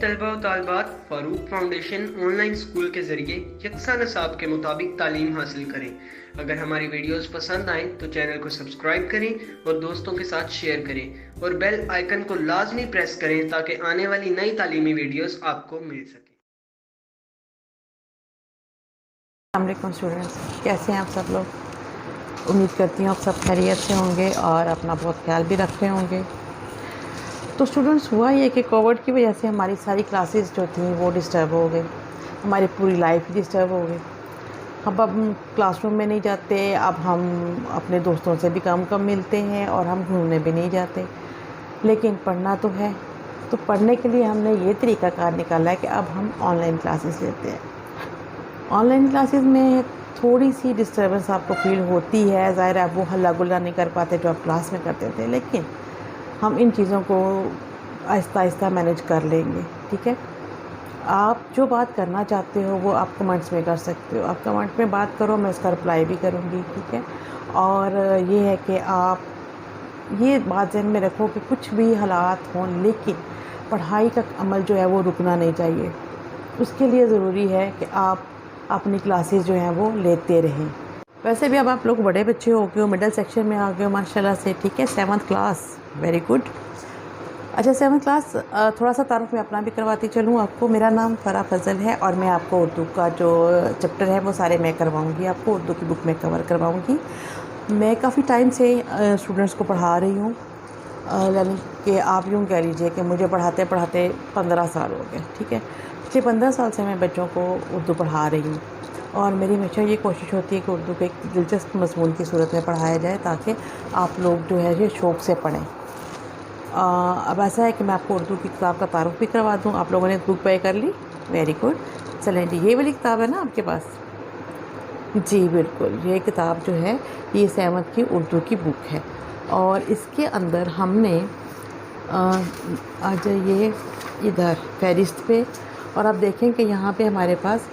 طلبہ و طالبات فاروق فاؤنڈیشن آن لائن اسکول کے ذریعے یکساں نصاب کے مطابق تعلیم حاصل کریں۔ اگر ہماری ویڈیوز پسند آئیں تو چینل کو سبسکرائب کریں اور دوستوں کے ساتھ شیئر کریں اور بیل آئیکن کو لازمی پریس کریں تاکہ آنے والی نئی تعلیمی ویڈیوز آپ کو مل سکیں۔ السلام علیکم اسٹوڈنٹس، کیسے ہیں آپ سب لوگ؟ امید کرتی ہوں آپ سب خیریت سے ہوں گے اور اپنا بہت خیال بھی رکھ رہے ہوں گے۔ تو اسٹوڈنٹس، ہوا یہ کہ کووڈ کی وجہ سے ہماری ساری کلاسز جو تھیں وہ ڈسٹرب ہو گئی، ہماری پوری لائف ڈسٹرب ہو گئی۔ اب کلاس روم میں نہیں جاتے، اب ہم اپنے دوستوں سے بھی کم ملتے ہیں اور ہم گھومنے بھی نہیں جاتے، لیکن پڑھنا تو ہے۔ تو پڑھنے کے لیے ہم نے یہ طریقہ کار نکالا ہے کہ اب ہم آن لائن کلاسز لیتے ہیں۔ آن لائن کلاسز میں تھوڑی سی ڈسٹربنس آپ کو فیل ہوتی ہے، ظاہر ہے وہ ہلا گلا نہیں کر پاتے جو آپ کلاس میں کرتے تھے، لیکن ہم ان چیزوں کو آہستہ آہستہ مینیج کر لیں گے، ٹھیک ہے؟ آپ جو بات کرنا چاہتے ہو وہ آپ کمنٹس میں کر سکتے ہو، آپ کمنٹ میں بات کرو، میں اس کا رپلائی بھی کروں گی، ٹھیک ہے؟ اور یہ ہے کہ آپ یہ بات ذہن میں رکھو کہ کچھ بھی حالات ہوں لیکن پڑھائی کا عمل جو ہے وہ رکنا نہیں چاہیے۔ اس کے لیے ضروری ہے کہ آپ اپنی کلاسز جو ہیں وہ لیتے رہیں۔ ویسے بھی اب آپ لوگ بڑے بچے ہو گئے ہو، مڈل سیکشن میں آ گئے ہو ماشاءاللہ سے، ٹھیک ہے؟ 7th class, very good. اچھا 7th کلاس، تھوڑا سا تعارف میں اپنا بھی کرواتی چلوں آپ کو۔ میرا نام فرح فضل ہے اور میں آپ کو اردو کا جو چیپٹر ہے وہ سارے میں کرواؤں گی، آپ کو اردو کی بک میں کور کرواؤں گی۔ میں کافی ٹائم سے اسٹوڈنٹس کو پڑھا رہی ہوں، یعنی کہ آپ یوں کہہ لیجئے کہ مجھے پڑھاتے پڑھاتے 15 سال ہو گئے، ٹھیک ہے؟ پچھلے 15 سال سے میں بچوں کو اردو پڑھا رہی ہوں اور میری ہمیشہ یہ کوشش ہوتی ہے کہ اردو کو ایک دلچسپ مضمون کی صورت میں پڑھایا جائے تاکہ آپ لوگ جو ہے یہ شوق سے پڑھیں۔ اب ایسا ہے کہ میں آپ کو اردو کی کتاب کا تعارف بھی کروا دوں۔ آپ لوگوں نے بک بائی کر لی؟ Very good. چلیں جی، یہ والی کتاب ہے نا آپ کے پاس؟ جی بالکل، یہ کتاب جو ہے یہ 7th کی اردو کی بک ہے اور اس کے اندر ہم نے آج یہ ادھر فہرست پہ، اور آپ دیکھیں کہ یہاں پہ ہمارے پاس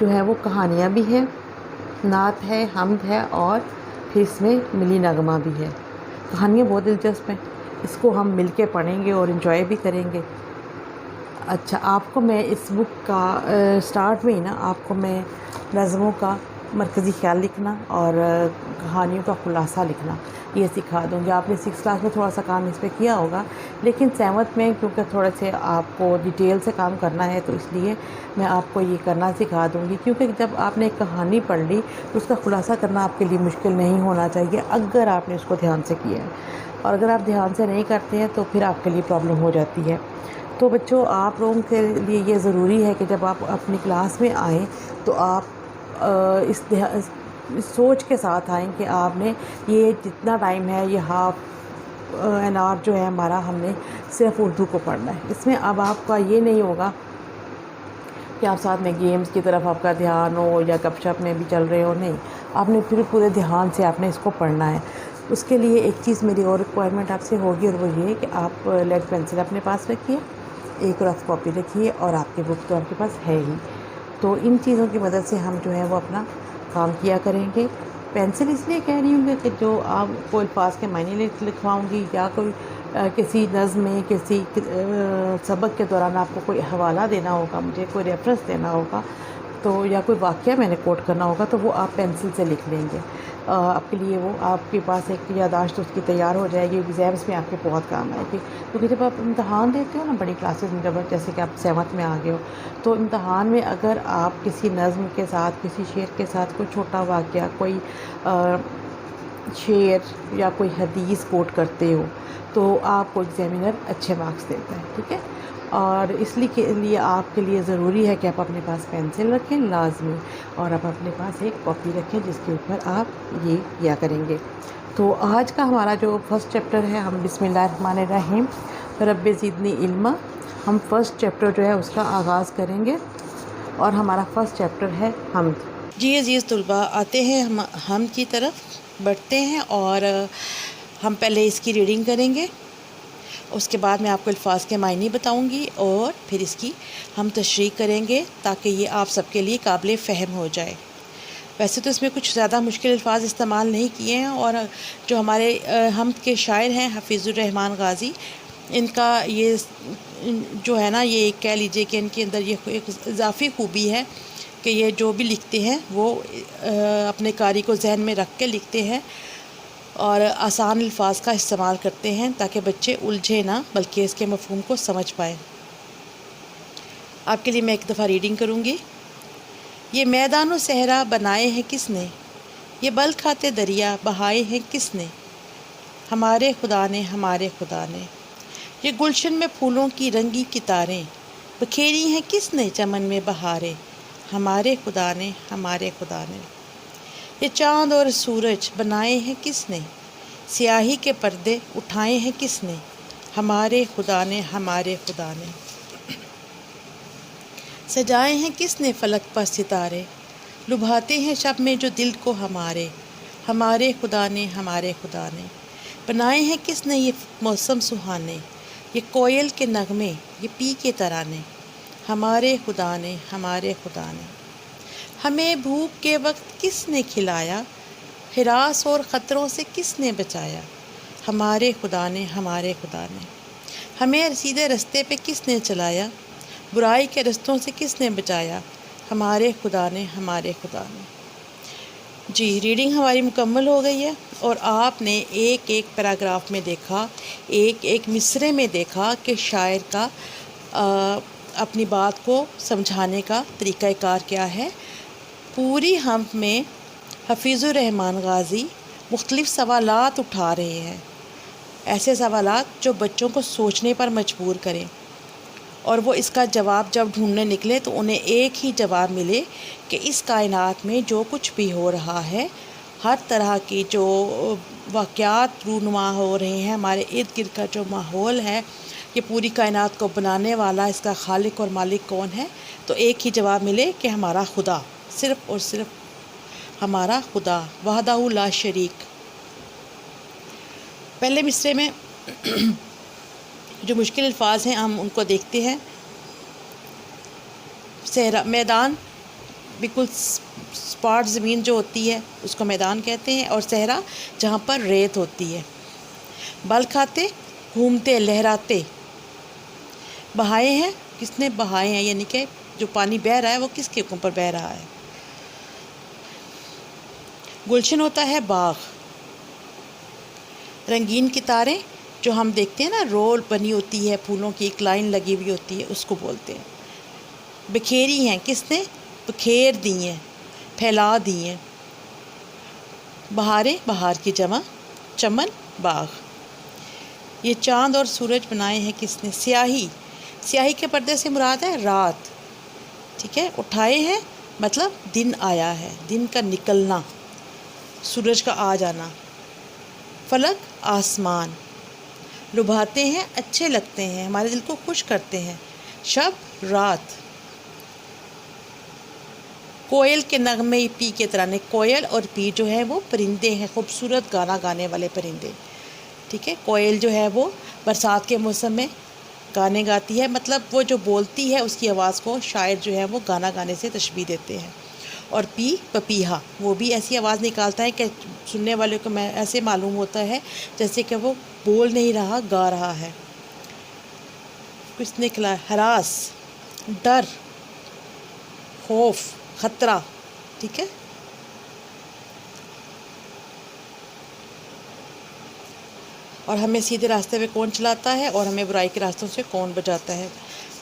جو ہے وہ کہانیاں بھی ہیں، نعت ہے، حمد ہے اور پھر اس میں ملی نغمہ بھی ہے۔ کہانیاں بہت دلچسپ ہیں، اس کو ہم مل کے پڑھیں گے اور انجوائے بھی کریں گے۔ اچھا، آپ کو میں اس بک کا سٹارٹ میں ہی نا آپ کو میں نظموں کا مرکزی خیال لکھنا اور کہانیوں کا خلاصہ لکھنا یہ سکھا دوں گی۔ آپ نے 6th کلاس میں تھوڑا سا کام اس پہ کیا ہوگا، لیکن 7th میں کیونکہ تھوڑے سے آپ کو ڈیٹیل سے کام کرنا ہے تو اس لیے میں آپ کو یہ کرنا سکھا دوں گی، کیونکہ جب آپ نے ایک کہانی پڑھ لی تو اس کا خلاصہ کرنا آپ کے لیے مشکل نہیں ہونا چاہیے اگر آپ نے اس کو دھیان سے کیا ہے، اور اگر آپ دھیان سے نہیں کرتے ہیں تو پھر آپ کے لیے پرابلم ہو جاتی ہے۔ تو بچوں، آپ لوگوں کے لیے یہ ضروری ہے کہ جب آپ اپنی کلاس میں آئیں تو آپ اس سوچ کے ساتھ آئیں کہ آپ نے یہ جتنا ٹائم ہے یہ ہاف این آور جو ہے ہمارا، ہم نے صرف اردو کو پڑھنا ہے۔ اس میں اب آپ کا یہ نہیں ہوگا کہ آپ ساتھ میں گیمز کی طرف آپ کا دھیان ہو یا گپ شپ میں بھی چل رہے ہو، نہیں، آپ نے پھر پورے دھیان سے آپ نے اس کو پڑھنا ہے۔ اس کے لیے ایک چیز میری اور ریکوائرمنٹ آپ سے ہوگی اور وہ یہ کہ آپ لیڈ پینسل اپنے پاس رکھیے، ایک رف کاپی رکھیے اور آپ کی بک تو آپ کے پاس ہے ہی، تو ان چیزوں کی مدد سے ہم جو ہے وہ اپنا کام کیا کریں گے۔ پینسل اس لیے کہہ رہی ہوں گی کہ جو آپ کو الفاظ کے معنی لکھواؤں گی یا کوئی کسی نظم میں کسی سبق کے دوران آپ کو کوئی حوالہ دینا ہوگا، مجھے کوئی ریفرنس دینا ہوگا تو یا کوئی واقعہ میں نے کوٹ کرنا ہوگا تو وہ آپ پینسل سے لکھ لیں گے۔ آپ کے لیے وہ آپ کے پاس ایک یادداشت اس کی تیار ہو جائے گی، ایگزامس میں آپ کے بہت کام آئے گی، کیونکہ جب آپ امتحان دیتے ہو نا بڑی کلاسز میں، جب جیسے کہ آپ 7th میں آ گئے ہو تو امتحان میں اگر آپ کسی نظم کے ساتھ، کسی شعر کے ساتھ کوئی چھوٹا واقعہ، کوئی شعر یا کوئی حدیث کوٹ کرتے ہو تو آپ کو ایگزامینر اچھے مارکس دیتا ہے، ٹھیک ہے؟ اور اس لیے آپ کے لیے ضروری ہے کہ آپ اپنے پاس پینسل رکھیں لازمی، اور آپ اپنے پاس ایک کاپی رکھیں جس کے اوپر آپ یہ کیا کریں گے۔ تو آج کا ہمارا جو فرسٹ چیپٹر ہے، ہم بسم اللہ الرحمن الرحیم رب زدنی علما، ہم فرسٹ چیپٹر جو ہے اس کا آغاز کریں گے اور ہمارا فرسٹ چیپٹر ہے حمد۔ جی عزیز طلباء، آتے ہیں ہم حمد کی طرف بڑھتے ہیں اور ہم پہلے اس کی ریڈنگ کریں گے، اس کے بعد میں آپ کو الفاظ کے معنی بتاؤں گی اور پھر اس کی ہم تشریح کریں گے تاکہ یہ آپ سب کے لیے قابل فہم ہو جائے۔ ویسے تو اس میں کچھ زیادہ مشکل الفاظ استعمال نہیں کیے ہیں، اور جو ہمارے حمد کے شاعر ہیں حفیظ الرحمن غازی، ان کا یہ جو ہے نا، یہ کہہ لیجئے کہ ان کے اندر یہ ایک اضافی خوبی ہے کہ یہ جو بھی لکھتے ہیں وہ اپنے قاری کو ذہن میں رکھ کے لکھتے ہیں اور آسان الفاظ کا استعمال کرتے ہیں تاکہ بچے الجھے نہ بلکہ اس کے مفہوم کو سمجھ پائیں۔ آپ کے لیے میں ایک دفعہ ریڈنگ کروں گی۔ یہ میدان و صحرا بنائے ہیں کس نے، یہ بل کھاتے دریا بہائے ہیں کس نے، ہمارے خدا نے ہمارے خدا نے۔ یہ گلشن میں پھولوں کی رنگی کتاریں بکھیری ہیں کس نے چمن میں بہاریں، ہمارے خدا نے ہمارے خدا نے۔ یہ چاند اور سورج بنائے ہیں کس نے، سیاہی کے پردے اٹھائے ہیں کس نے، ہمارے خدا نے ہمارے خدا نے۔ سجائے ہیں کس نے فلک پر ستارے، لبھاتے ہیں شب میں جو دل کو ہمارے خدا نے ہمارے خدا نے۔ بنائے ہیں کس نے یہ موسم سہانے، یہ کوئل کے نغمے یہ پی کے ترانے، ہمارے خدا نے ہمارے خدا نے۔ ہمیں بھوک کے وقت کس نے کھلایا، ہراس اور خطروں سے کس نے بچایا، ہمارے خدا نے ہمارے خدا نے۔ ہمیں سیدھے رستے پہ کس نے چلایا، برائی کے رستوں سے کس نے بچایا، ہمارے خدا نے ہمارے خدا نے۔ جی، ریڈنگ ہماری مکمل ہو گئی ہے اور آپ نے ایک ایک پیراگراف میں دیکھا، ایک ایک مصرعے میں دیکھا کہ شاعر کا اپنی بات کو سمجھانے کا طریقہ کار کیا ہے۔ پوری حمد میں حفیظ الرحمن غازی مختلف سوالات اٹھا رہے ہیں، ایسے سوالات جو بچوں کو سوچنے پر مجبور کریں، اور وہ اس کا جواب جب ڈھونڈنے نکلے تو انہیں ایک ہی جواب ملے کہ اس کائنات میں جو کچھ بھی ہو رہا ہے، ہر طرح کی جو واقعات رونما ہو رہے ہیں، ہمارے ارد گرد کا جو ماحول ہے، یہ پوری کائنات کو بنانے والا اس کا خالق اور مالک کون ہے، تو ایک ہی جواب ملے کہ ہمارا خدا، صرف اور صرف ہمارا خدا وحدہ لا شریک۔ پہلے مصرعے میں جو مشکل الفاظ ہیں ہم ان کو دیکھتے ہیں۔ صحرا، میدان، بالکل سپاٹ زمین جو ہوتی ہے اس کو میدان کہتے ہیں، اور صحرا جہاں پر ریت ہوتی ہے۔ بل کھاتے، گھومتے لہراتے، بہائے ہیں، کس نے بہائے ہیں، یعنی کہ جو پانی بہہ رہا ہے وہ کس کے اوپر بہہ رہا ہے۔ گلشن ہوتا ہے باغ، رنگین کتاریں جو ہم دیکھتے ہیں نا، رول بنی ہوتی ہے پھولوں کی، ایک لائن لگی ہوئی ہوتی ہے، اس کو بولتے ہیں۔ بکھیری ہیں، کس نے بکھیر دی ہیں، پھیلا دی ہیں۔ بہاریں، بہار کی جمع، چمن، باغ۔ یہ چاند اور سورج بنائے ہیں کس نے، سیاہی، سیاہی کے پردے سے مراد ہے رات، ٹھیک ہے، اٹھائے ہیں مطلب دن آیا ہے، دن کا نکلنا، سورج کا آ جانا۔ فلک، آسمان، لبھاتے ہیں، اچھے لگتے ہیں، ہمارے دل کو خوش کرتے ہیں۔ شب، رات۔ کوئل کے نغمے پی کے ترانے، کوئل اور پی جو ہے وہ پرندے ہیں، خوبصورت گانا گانے والے پرندے، ٹھیک ہے۔ کوئل جو ہے وہ برسات کے موسم میں گانے گاتی ہے، مطلب وہ جو بولتی ہے اس کی آواز کو شاعر جو ہے وہ گانا گانے سے تشبیہ دیتے ہیں۔ اور پی، پپیہا، وہ بھی ایسی آواز نکالتا ہے کہ سننے والے کو ایسے معلوم ہوتا ہے جیسے کہ وہ بول نہیں رہا، گا رہا ہے۔ کچھ نکلا، ہراس، ڈر، خوف، خطرہ، ٹھیک ہے۔ اور ہمیں سیدھے راستے پہ کون چلاتا ہے اور ہمیں برائی کے راستوں سے کون بچاتا ہے۔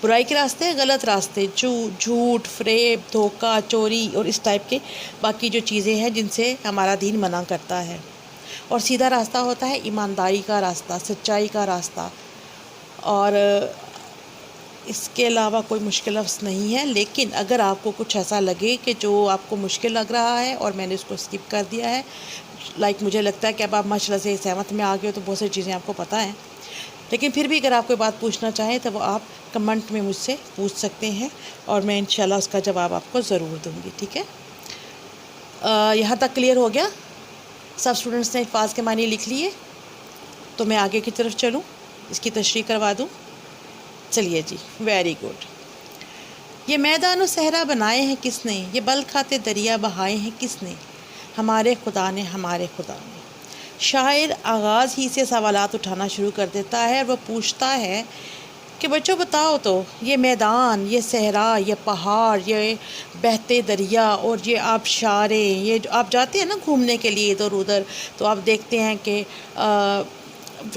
برائی کے راستے، غلط راستے، جھوٹ، فریب، دھوکہ، چوری اور اس ٹائپ کے باقی جو چیزیں ہیں جن سے ہمارا دین منع کرتا ہے۔ اور سیدھا راستہ ہوتا ہے ایمانداری کا راستہ، سچائی کا راستہ، اور اس کے علاوہ کوئی مشکل لفظ نہیں ہے۔ لیکن اگر آپ کو کچھ ایسا لگے کہ جو آپ کو مشکل لگ رہا ہے اور میں نے اس کو اسکپ کر دیا ہے، مجھے لگتا ہے کہ اب آپ ماشاءاللہ سے سہمت میں آ گئے ہو تو بہت سی چیزیں آپ کو پتہ ہیں، لیکن پھر بھی اگر آپ کوئی بات پوچھنا چاہیں تو وہ آپ کمنٹ میں مجھ سے پوچھ سکتے ہیں اور میں انشاءاللہ اس کا جواب آپ کو ضرور دوں گی، ٹھیک ہے۔ یہاں تک کلیئر ہو گیا؟ سب اسٹوڈنٹس نے الفاظ کے معنی لکھ لیے؟ تو میں آگے کی طرف چلوں، اس کی تشریح کروا دوں؟ چلیے جی، ویری گڈ۔ یہ میدان و صحرا بنائے ہیں کس نے، یہ بل کھاتے دریا بہائے ہیں کس نے، ہمارے خدا نے ہمارے خدا نے۔ شاعر آغاز ہی سے سوالات اٹھانا شروع کر دیتا ہے اور وہ پوچھتا ہے کہ بچوں بتاؤ تو، یہ میدان، یہ صحرا، یہ پہاڑ، یہ بہتے دریا اور یہ آبشاریں، یہ جو آپ جاتے ہیں نا گھومنے کے لیے ادھر ادھر، تو آپ دیکھتے ہیں کہ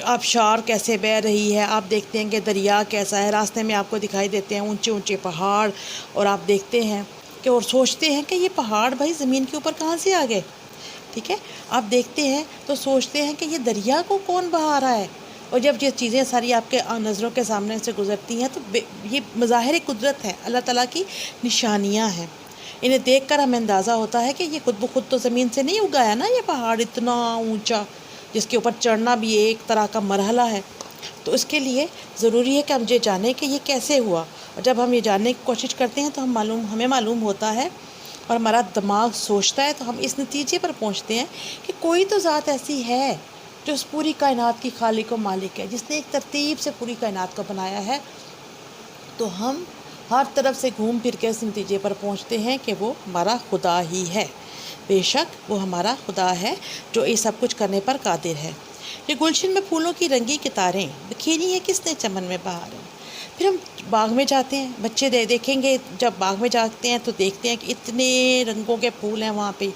آبشار کیسے بہہ رہی ہے، آپ دیکھتے ہیں کہ دریا کیسا ہے، راستے میں آپ کو دکھائی دیتے ہیں اونچے اونچے پہاڑ، اور آپ دیکھتے ہیں کہ اور سوچتے ہیں کہ یہ پہاڑ بھائی زمین کے اوپر کہاں سے آ گئے، ٹھیک ہے، آپ دیکھتے ہیں تو سوچتے ہیں کہ یہ دریا کو کون بہا رہا ہے، اور جب یہ چیزیں ساری آپ کے نظروں کے سامنے سے گزرتی ہیں تو یہ مظاہر قدرت ہے، اللہ تعالیٰ کی نشانیاں ہیں، انہیں دیکھ کر ہمیں اندازہ ہوتا ہے کہ یہ خود بخود تو زمین سے نہیں اگایا نا یہ پہاڑ اتنا اونچا، جس کے اوپر چڑھنا بھی ایک طرح کا مرحلہ ہے، تو اس کے لیے ضروری ہے کہ ہم یہ جانیں کہ یہ کیسے ہوا، اور جب ہم یہ جاننے کی کوشش کرتے ہیں تو ہمیں معلوم ہوتا ہے اور ہمارا دماغ سوچتا ہے تو ہم اس نتیجے پر پہنچتے ہیں کہ کوئی تو ذات ایسی ہے جو اس پوری کائنات کی خالق و مالک ہے، جس نے ایک ترتیب سے پوری کائنات کو بنایا ہے، تو ہم ہر طرف سے گھوم پھر کے اس نتیجے پر پہنچتے ہیں کہ وہ ہمارا خدا ہی ہے، بے شک وہ ہمارا خدا ہے جو یہ سب کچھ کرنے پر قادر ہے۔ یہ گلشن میں پھولوں کی رنگی کتاریں بکھیری ہیں کس نے چمن میں بہار ہیں۔ پھر ہم باغ میں جاتے ہیں، بچے دیکھیں گے جب باغ میں جاتے ہیں تو دیکھتے ہیں کہ اتنے رنگوں کے پھول ہیں وہاں پہ،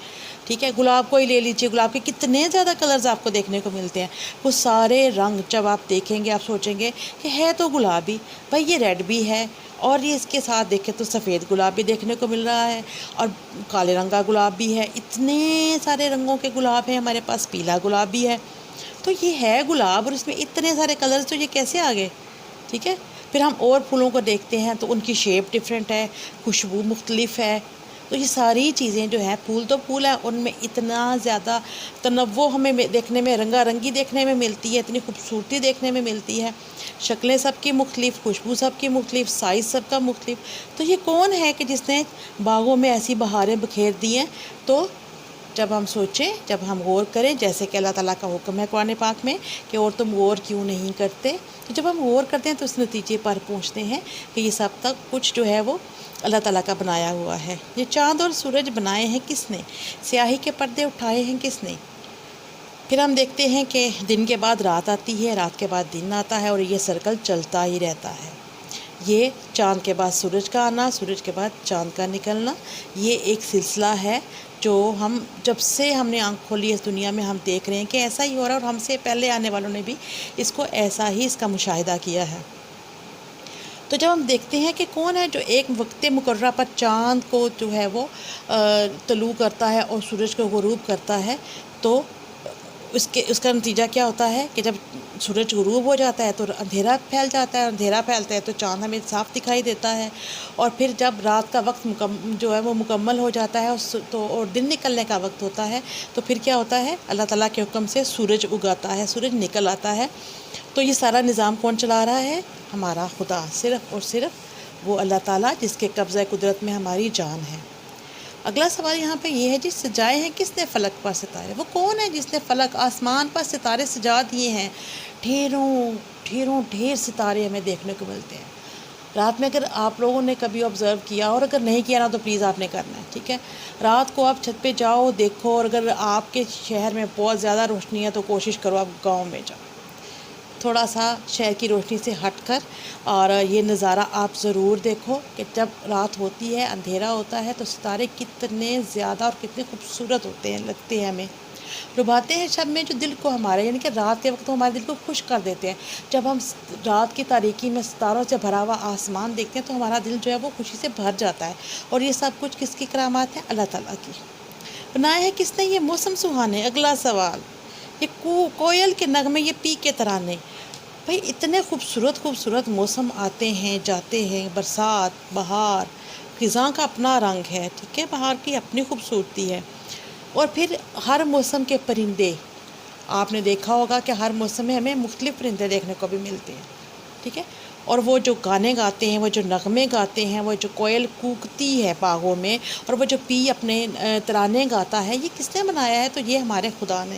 ٹھیک ہے، گلاب کو ہی لے لیجئے، گلاب کے کتنے زیادہ کلرز آپ کو دیکھنے کو ملتے ہیں، وہ سارے رنگ جب آپ دیکھیں گے آپ سوچیں گے کہ ہے تو گلابی، بھائی یہ ریڈ بھی ہے، اور یہ اس کے ساتھ دیکھیں تو سفید گلاب بھی دیکھنے کو مل رہا ہے، اور کالے رنگ کا گلاب بھی ہے، اتنے سارے رنگوں کے گلاب ہیں ہمارے پاس، پیلا گلاب بھی ہے، تو یہ ہے گلاب اور اس میں اتنے سارے کلرز، تو یہ کیسے آ گئے، ٹھیک ہے۔ پھر ہم اور پھولوں کو دیکھتے ہیں تو ان کی شیپ ڈیفرنٹ ہے، خوشبو مختلف ہے، تو یہ ساری چیزیں جو ہیں، پھول تو پھول ہیں، ان میں اتنا زیادہ تنوع ہمیں دیکھنے میں، رنگا رنگی دیکھنے میں ملتی ہے، اتنی خوبصورتی دیکھنے میں ملتی ہے، شکلیں سب کی مختلف، خوشبو سب کی مختلف، سائز سب کا مختلف، تو یہ کون ہے کہ جس نے باغوں میں ایسی بہاریں بکھیر دی ہیں؟ تو جب ہم سوچیں، جب ہم غور کریں، جیسے کہ اللہ تعالیٰ کا حکم ہے قرآن پاک میں کہ اور تم غور کیوں نہیں کرتے، تو جب ہم غور کرتے ہیں تو اس نتیجے پر پہنچتے ہیں کہ یہ سب تک کچھ جو ہے وہ اللہ تعالیٰ کا بنایا ہوا ہے۔ یہ چاند اور سورج بنائے ہیں کس نے؟ سیاہی کے پردے اٹھائے ہیں کس نے؟ پھر ہم دیکھتے ہیں کہ دن کے بعد رات آتی ہے، رات کے بعد دن آتا ہے، اور یہ سرکل چلتا ہی رہتا ہے۔ یہ چاند کے بعد سورج کا آنا، سورج کے بعد چاند کا نکلنا، یہ ایک سلسلہ ہے جو ہم جب سے ہم نے آنکھ کھولی اس دنیا میں ہم دیکھ رہے ہیں کہ ایسا ہی ہو رہا ہے، اور ہم سے پہلے آنے والوں نے بھی اس کو ایسا ہی اس کا مشاہدہ کیا ہے۔ تو جب ہم دیکھتے ہیں کہ کون ہے جو ایک وقت مقررہ پر چاند کو جو ہے وہ طلوع کرتا ہے اور سورج کو غروب کرتا ہے، تو اس کا نتیجہ کیا ہوتا ہے کہ جب سورج غروب ہو جاتا ہے تو اندھیرا پھیل جاتا ہے، اندھیرا پھیلتا ہے تو چاند ہمیں صاف دکھائی دیتا ہے، اور پھر جب رات کا وقت جو ہے وہ مکمل ہو جاتا ہے اور دن نکلنے کا وقت ہوتا ہے، تو پھر کیا ہوتا ہے، اللہ تعالیٰ کے حکم سے سورج اگاتا ہے، سورج نکل آتا ہے۔ تو یہ سارا نظام کون چلا رہا ہے؟ ہمارا خدا، صرف اور صرف وہ اللہ تعالیٰ جس کے قبضہ قدرت میں ہماری جان ہے۔ اگلا سوال یہاں پہ یہ ہے جی، سجائے ہیں کس نے فلک پر ستارے؟ وہ کون ہے جس نے فلک آسمان پر ستارے سجا دیے ہیں؟ ڈھیر ستارے ہمیں دیکھنے کو ملتے ہیں رات میں۔ اگر آپ لوگوں نے کبھی آبزرو کیا، اور اگر نہیں کیا نا تو پلیز آپ نے کرنا ہے، ٹھیک ہے، رات کو آپ چھت پہ جاؤ دیکھو، اور اگر آپ کے شہر میں بہت زیادہ روشنی ہے تو کوشش کرو آپ گاؤں میں جاؤ، تھوڑا سا شہر کی روشنی سے ہٹ کر، اور یہ نظارہ آپ ضرور دیکھو کہ جب رات ہوتی ہے، اندھیرا ہوتا ہے، تو ستارے کتنے زیادہ اور کتنے خوبصورت ہوتے ہیں، لگتے ہیں ہمیں، لبھاتے ہیں شب میں جو دل کو ہمارے، یعنی کہ رات کے وقت ہمارے دل کو خوش کر دیتے ہیں۔ جب ہم رات کی تاریکی میں ستاروں سے بھرا ہوا آسمان دیکھتے ہیں تو ہمارا دل جو ہے وہ خوشی سے بھر جاتا ہے، اور یہ سب کچھ کس کی کرامات ہیں؟ اللہ تعالیٰ کی۔ بنایا ہے کس نے یہ موسم سہانے؟ اگلا سوال، یہ کوئل کے نغمے، یہ پی کے ترانے، بھئی اتنے خوبصورت موسم آتے ہیں جاتے ہیں، برسات، بہار، خزاں کا اپنا رنگ ہے، ٹھیک ہے، بہار کی اپنی خوبصورتی ہے، اور پھر ہر موسم کے پرندے، آپ نے دیکھا ہوگا کہ ہر موسم میں ہمیں مختلف پرندے دیکھنے کو بھی ملتے ہیں، ٹھیک ہے، اور وہ جو گانے گاتے ہیں، وہ جو نغمے گاتے ہیں، وہ جو کوئل کوکتی ہے باغوں میں، اور وہ جو پی اپنے ترانے گاتا ہے، یہ کس نے بنایا ہے؟ تو یہ ہمارے خدا نے۔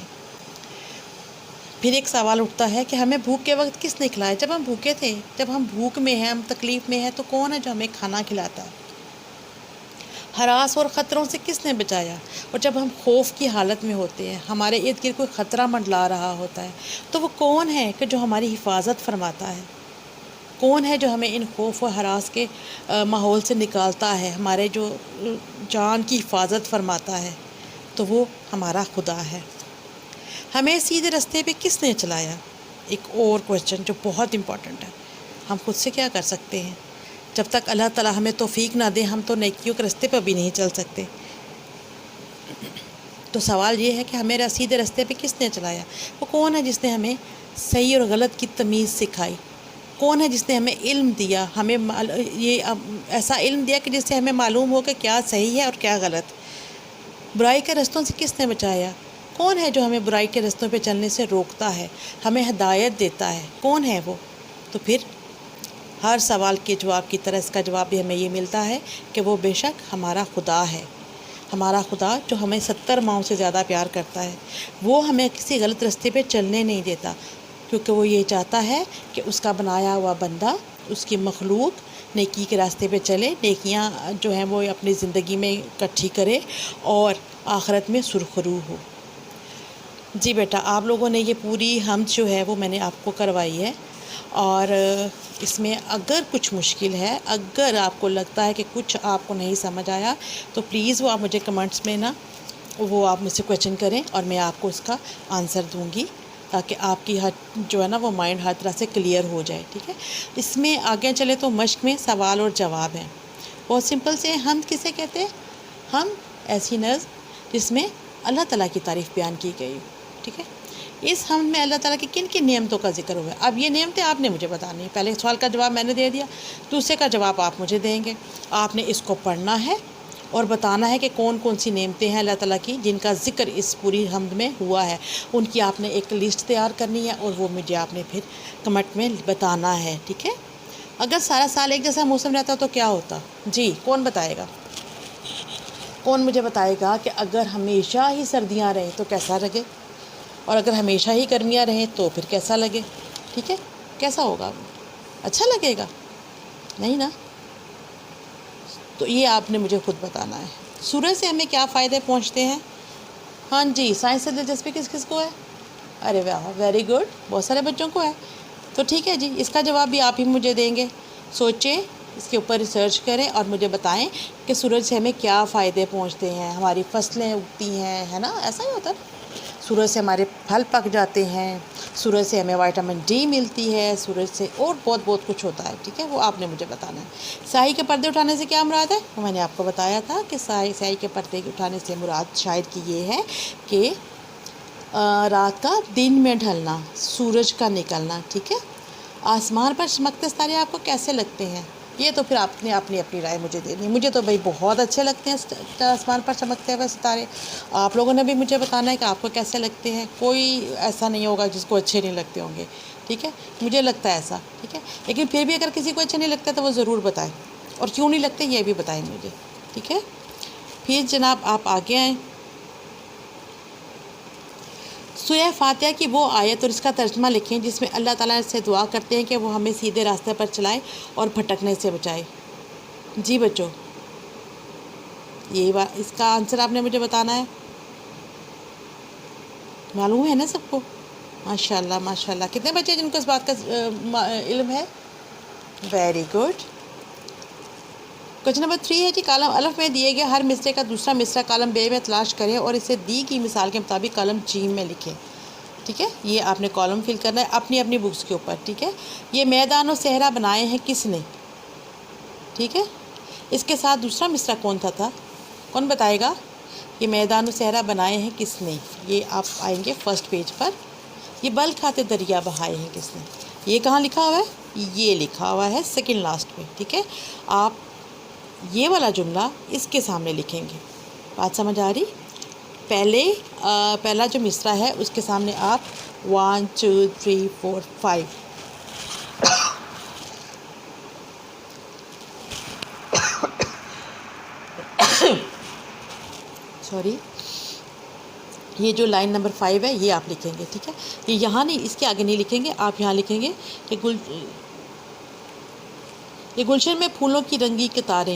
پھر ایک سوال اٹھتا ہے کہ ہمیں بھوک کے وقت کس نے کھلایا؟ جب ہم بھوکے تھے، جب ہم بھوک میں ہیں، ہم تکلیف میں ہیں، تو کون ہے جو ہمیں کھانا کھلاتا ہے؟ ہراس اور خطروں سے کس نے بچایا؟ اور جب ہم خوف کی حالت میں ہوتے ہیں، ہمارے ارد گرد کوئی خطرہ منڈلا رہا ہوتا ہے، تو وہ کون ہے کہ جو ہماری حفاظت فرماتا ہے؟ کون ہے جو ہمیں ان خوف و ہراس کے ماحول سے نکالتا ہے، ہمارے جو جان کی حفاظت فرماتا ہے؟ تو وہ ہمارا خدا ہے۔ ہمیں سیدھے راستے پہ کس نے چلایا؟ ایک اور کویسچن جو بہت امپورٹنٹ ہے، ہم خود سے کیا کر سکتے ہیں؟ جب تک اللہ تعالیٰ ہمیں توفیق نہ دے، ہم تو نیکیوں کے راستے پہ بھی نہیں چل سکتے۔ تو سوال یہ ہے کہ ہمیں سیدھے راستے پہ کس نے چلایا؟ وہ کون ہے جس نے ہمیں صحیح اور غلط کی تمیز سکھائی؟ کون ہے جس نے ہمیں علم دیا، ہمیں یہ ایسا علم دیا کہ جس سے ہمیں معلوم ہو کہ کیا صحیح ہے اور کیا غلط؟ برائی کے رستوں سے کس نے بچایا؟ کون ہے جو ہمیں برائی کے رستوں پہ چلنے سے روکتا ہے، ہمیں ہدایت دیتا ہے؟ کون ہے وہ؟ تو پھر ہر سوال کے جواب کی طرح اس کا جواب بھی ہمیں یہ ملتا ہے کہ وہ بے شک ہمارا خدا ہے۔ ہمارا خدا جو ہمیں 70 ماؤں سے زیادہ پیار کرتا ہے، وہ ہمیں کسی غلط راستے پہ چلنے نہیں دیتا، کیونکہ وہ یہ چاہتا ہے کہ اس کا بنایا ہوا بندہ، اس کی مخلوق نیکی کے راستے پہ چلے، نیکیاں جو ہیں وہ اپنی زندگی میں اکٹھی کرے اور آخرت میں سرخرو ہو۔ جی بیٹا، آپ لوگوں نے یہ پوری حمد جو ہے وہ میں نے آپ کو کروائی ہے، اور اس میں اگر کچھ مشکل ہے، اگر آپ کو لگتا ہے کہ کچھ آپ کو نہیں سمجھ آیا، تو پلیز وہ آپ مجھے کمنٹس میں وہ آپ مجھ سے کویسچن کریں اور میں آپ کو اس کا آنسر دوں گی، تاکہ آپ کی جو ہے نا وہ مائنڈ ہر طرح سے کلیئر ہو جائے، ٹھیک ہے؟ اس میں آگے چلے تو مشق میں سوال اور جواب ہیں، بہت سمپل سے۔ حمد کسے کہتے ہیں؟ ہم ایسی نظم جس میں اللہ تعالیٰ کی تعریف بیان کی گئی ہو، ٹھیک ہے؟ اس حمد میں اللہ تعالیٰ کی کن کن نعمتوں کا ذکر ہوا ہے؟ اب یہ نعمتیں آپ نے مجھے بتانی ہیں۔ پہلے سوال کا جواب میں نے دے دیا، دوسرے کا جواب آپ مجھے دیں گے۔ آپ نے اس کو پڑھنا ہے اور بتانا ہے کہ کون کون سی نعمتیں ہیں اللہ تعالیٰ کی جن کا ذکر اس پوری حمد میں ہوا ہے۔ ان کی آپ نے ایک لسٹ تیار کرنی ہے اور وہ مجھے آپ نے پھر کمنٹ میں بتانا ہے، ٹھیک ہے؟ اگر سارا سال ایک جیسا موسم رہتا تو کیا ہوتا؟ جی کون بتائے گا؟ کون مجھے بتائے گا کہ اگر ہمیشہ ہی سردیاں رہیں تو کیسا لگے، اور اگر ہمیشہ ہی گرمیاں رہیں تو پھر کیسا لگے؟ ٹھیک ہے، کیسا ہوگا؟ اچھا لگے گا؟ نہیں نا؟ تو یہ آپ نے مجھے خود بتانا ہے۔ سورج سے ہمیں کیا فائدے پہنچتے ہیں؟ ہاں جی، سائنس سے دلچسپی کس کس کو ہے؟ ارے واہ، ویری گڈ، بہت سارے بچوں کو ہے۔ تو ٹھیک ہے جی، اس کا جواب بھی آپ ہی مجھے دیں گے۔ سوچیں، اس کے اوپر ریسرچ کریں اور مجھے بتائیں کہ سورج سے ہمیں کیا فائدے پہنچتے ہیں۔ ہماری فصلیں اگتی ہیں، ہے نا؟ ایسا ہی ہوتا ہے۔ سورج سے ہمارے پھل پک جاتے ہیں، سورج سے ہمیں وائٹامن ڈی ملتی ہے، سورج سے اور بہت بہت کچھ ہوتا ہے، ٹھیک ہے؟ وہ آپ نے مجھے بتانا ہے۔ سیاہی کے پردے اٹھانے سے کیا مراد ہے؟ وہ میں نے آپ کو بتایا تھا کہ سیاہی کے پردے اٹھانے سے مراد شاید کی یہ ہے کہ رات کا دن میں ڈھلنا، سورج کا نکلنا، ٹھیک ہے؟ آسمان پر چمکتے ستارے آپ کو کیسے لگتے ہیں؟ یہ تو پھر آپ نے اپنی رائے مجھے دینی۔ مجھے تو بھائی بہت اچھے لگتے ہیں آسمان پر چمکتے ہوئے ستارے۔ آپ لوگوں نے بھی مجھے بتانا ہے کہ آپ کو کیسے لگتے ہیں۔ کوئی ایسا نہیں ہوگا جس کو اچھے نہیں لگتے ہوں گے، ٹھیک ہے؟ مجھے لگتا ہے ایسا، ٹھیک ہے؟ لیکن پھر بھی اگر کسی کو اچھا نہیں لگتا تو وہ ضرور بتائیں، اور کیوں نہیں لگتے یہ بھی بتائیں مجھے، ٹھیک ہے؟ پھر جناب آپ آگے آئیں۔ سورہ فاتحہ کی وہ آیت اور اس کا ترجمہ لکھیں جس میں اللہ تعالیٰ سے دعا کرتے ہیں کہ وہ ہمیں سیدھے راستے پر چلائے اور بھٹکنے سے بچائے۔ جی بچوں، یہی اس کا آنسر آپ نے مجھے بتانا ہے۔ معلوم ہے نا سب کو؟ ماشاء اللہ ماشاء اللہ۔ کتنے بچے جن کو اس بات کا علم ہے؟ Very good. کویشچن نمبر 3 ہے جی، کالم الف میں دیے گئے ہر مصرے کا دوسرا مصرع کالم بے میں تلاش کریں اور اسے دی کی مثال کے مطابق کالم جیم میں لکھیں، ٹھیک ہے؟ یہ آپ نے کالم فل کرنا ہے اپنی اپنی بکس کے اوپر، ٹھیک ہے؟ یہ میدان و صحرا بنائے ہیں کس نے؟ ٹھیک ہے؟ اس کے ساتھ دوسرا مصرع کون تھا؟ کون بتائے گا؟ یہ میدان و صحرا بنائے ہیں کس نے؟ یہ آپ آئیں گے فرسٹ پیج پر۔ یہ بل کھاتے دریا بہائے ہیں کس نے؟ یہ کہاں لکھا ہوا ہے؟ یہ لکھا ہوا ہے سیکنڈ لاسٹ پہ، ٹھیک ہے؟ آپ یہ والا جملہ اس کے سامنے لکھیں گے۔ بات سمجھ آ رہی؟ پہلا جو مصرع ہے اس کے سامنے آپ 1 2 3 4 5 سوری، یہ جو لائن نمبر 5 ہے یہ آپ لکھیں گے، ٹھیک ہے؟ یہ یہاں نہیں، اس کے آگے نہیں لکھیں گے، آپ یہاں لکھیں گے کہ یہ گلشن میں پھولوں کی رنگی قطاریں،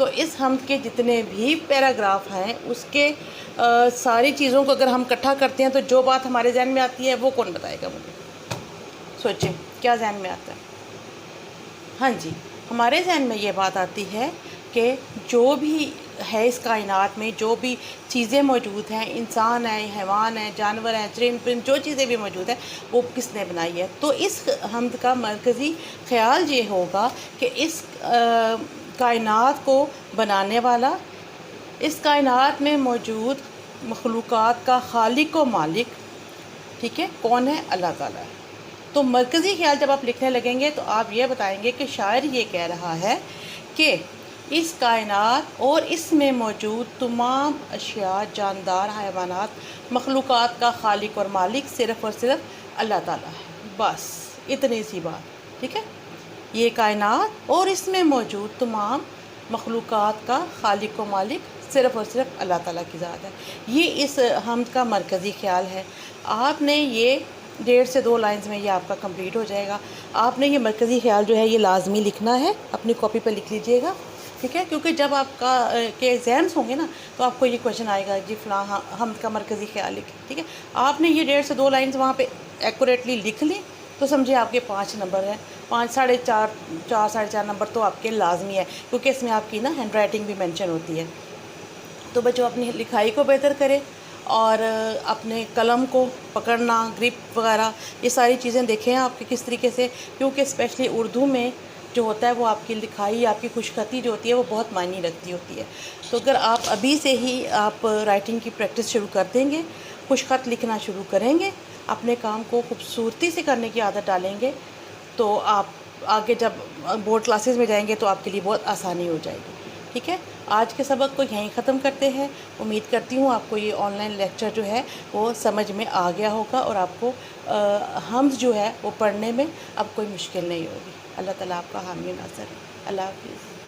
تو اس حمد کے جتنے بھی پیراگراف ہیں اس کے ساری چیزوں کو اگر ہم اکٹھا کرتے ہیں تو جو بات ہمارے ذہن میں آتی ہے وہ کون بتائے گا مجھے؟ سوچیں کیا ذہن میں آتا ہے؟ ہاں جی، ہمارے ذہن میں یہ بات آتی ہے کہ جو بھی ہے اس کائنات میں جو بھی چیزیں موجود ہیں، انسان ہیں، حیوان ہیں، جانور ہیں، چرند پرند، جو چیزیں بھی موجود ہیں وہ کس نے بنائی ہے۔ تو اس حمد کا مرکزی خیال یہ ہوگا کہ اس کائنات کو بنانے والا، اس کائنات میں موجود مخلوقات کا خالق و مالک، ٹھیک ہے، کون ہے؟ اللہ تعالیٰ ہے۔ تو مرکزی خیال جب آپ لکھنے لگیں گے تو آپ یہ بتائیں گے کہ شاعر یہ کہہ رہا ہے کہ اس کائنات اور اس میں موجود تمام اشیاء، جاندار، حیوانات، مخلوقات کا خالق اور مالک صرف اور صرف اللہ تعالیٰ ہے۔ بس اتنی سی بات، ٹھیک ہے؟ یہ کائنات اور اس میں موجود تمام مخلوقات کا خالق و مالک صرف اور صرف اللہ تعالیٰ کی ذات ہے۔ یہ اس حمد کا مرکزی خیال ہے۔ آپ نے یہ 1.5 سے 2 لائنز میں یہ آپ کا کمپلیٹ ہو جائے گا۔ آپ نے یہ مرکزی خیال جو ہے یہ لازمی لکھنا ہے، اپنی کاپی پہ لکھ لیجئے گا، ٹھیک ہے؟ کیونکہ جب آپ کا کے ایگزامس ہوں گے نا تو آپ کو یہ کویشچن آئے گا جی فلاں حمد کا مرکزی خیال لکھیں، ٹھیک ہے؟ آپ نے یہ 1.5 سے 2 لائنز وہاں پہ ایکوریٹلی لکھ لی تو سمجھے آپ کے 5 نمبر ہیں۔ 4.5 نمبر تو آپ کے لازمی ہے، کیونکہ اس میں آپ کی نا ہینڈ رائٹنگ بھی مینشن ہوتی ہے۔ تو بچوں اپنی لکھائی کو بہتر کرے اور اپنے قلم کو پکڑنا، گرپ وغیرہ، یہ ساری چیزیں دیکھیں آپ کے کس طریقے سے، کیونکہ اسپیشلی اردو میں جو ہوتا ہے وہ آپ کی لکھائی، آپ کی خوش خطی جو ہوتی ہے وہ بہت معنی رکھتی ہوتی ہے۔ تو اگر آپ ابھی سے ہی آپ رائٹنگ کی پریکٹس شروع کر دیں گے، خوش خط لکھنا شروع کریں گے، اپنے کام کو خوبصورتی سے کرنے کی عادت ڈالیں گے تو آپ آگے جب بورڈ کلاسز میں جائیں گے تو آپ کے لیے بہت آسانی ہو جائے گی، ٹھیک ہے؟ آج کے سبق کو یہیں ختم کرتے ہیں۔ امید کرتی ہوں آپ کو یہ آن لائن لیکچر جو ہے وہ سمجھ میں آ گیا ہوگا اور آپ کو حمد جو ہے وہ پڑھنے میں اب کوئی مشکل نہیں ہوگی۔ اللہ تعالیٰ آپ کا حامی ناصر ہے۔ اللہ حافظ۔